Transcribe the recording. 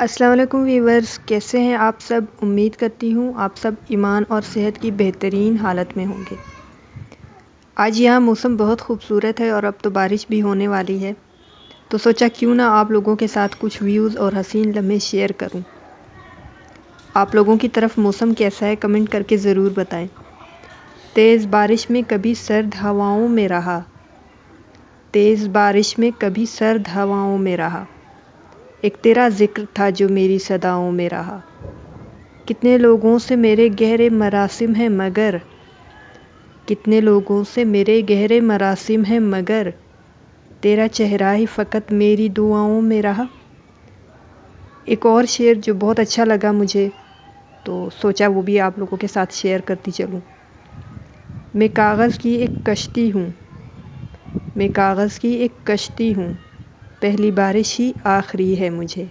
السلام علیکم ویورز، کیسے ہیں آپ سب؟ امید کرتی ہوں آپ سب ایمان اور صحت کی بہترین حالت میں ہوں گے۔ آج یہاں موسم بہت خوبصورت ہے اور اب تو بارش بھی ہونے والی ہے، تو سوچا کیوں نہ آپ لوگوں کے ساتھ کچھ ویوز اور حسین لمحے شیئر کروں۔ آپ لوگوں کی طرف موسم کیسا ہے کمنٹ کر کے ضرور بتائیں۔ تیز بارش میں کبھی سرد ہواؤں میں رہا، تیز بارش میں کبھی سرد ہواؤں میں رہا، ایک تیرا ذکر تھا جو میری صداؤں میں رہا۔ کتنے لوگوں سے میرے گہرے مراسم ہیں مگر، کتنے لوگوں سے میرے گہرے مراسم ہیں مگر، تیرا چہرہ ہی فقط میری دعاؤں میں رہا۔ ایک اور شعر جو بہت اچھا لگا مجھے، تو سوچا وہ بھی آپ لوگوں کے ساتھ شیئر کرتی چلوں۔ میں کاغذ کی ایک کشتی ہوں، میں کاغذ کی ایک کشتی ہوں، پہلی بارش ہی آخری ہے مجھے۔